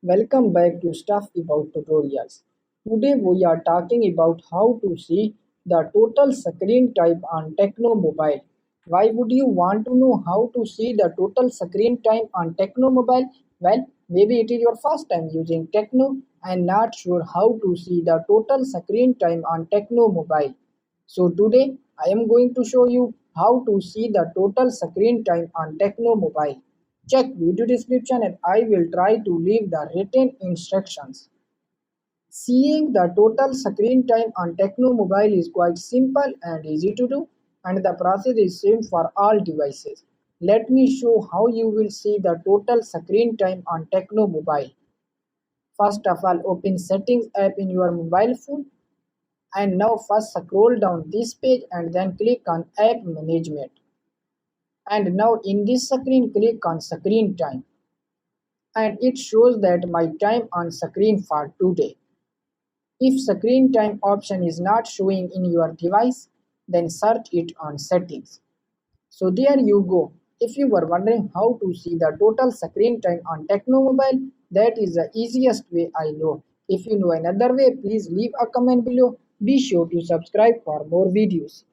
Welcome back to Stuff About Tutorials. Today we are talking about how to see the total screen time on Tecno Mobile. Why would you want to know how to see the total screen time on Tecno Mobile? Well, maybe it is your first time using Tecno and not sure how to see the total screen time on Tecno Mobile. So today I am going to show you how to see the total screen time on Tecno Mobile. Check video description and I will try to leave the written instructions. Seeing the total screen time on Tecno Mobile is quite simple and easy to do, and the process is same for all devices. Let me show how you will see the total screen time on Tecno Mobile. First of all, open Settings app in your mobile phone, and now first scroll down this page and then click on App Management. And now in this screen, click on Screen Time, and it shows that my time on screen for today. If screen time option is not showing in your device, then search it on settings. So there you go. If you were wondering how to see the total screen time on Tecno Mobile, that is the easiest way I know. If you know another way, please leave a comment below. Be sure to subscribe for more videos.